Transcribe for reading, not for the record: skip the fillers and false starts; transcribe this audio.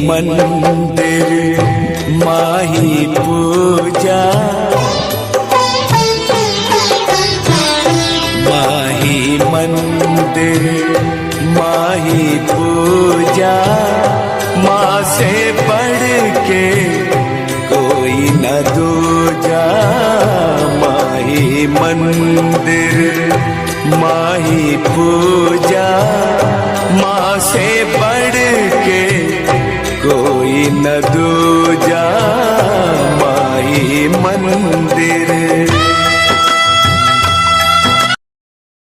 मंदिर माही पूजा, माही मंदिर माही पूजा, माँ से बढ़ के कोई न दूजा। माही मंदिर माही पूजा, माँ से बढ़ के कोई न दूजा। माही मंदिर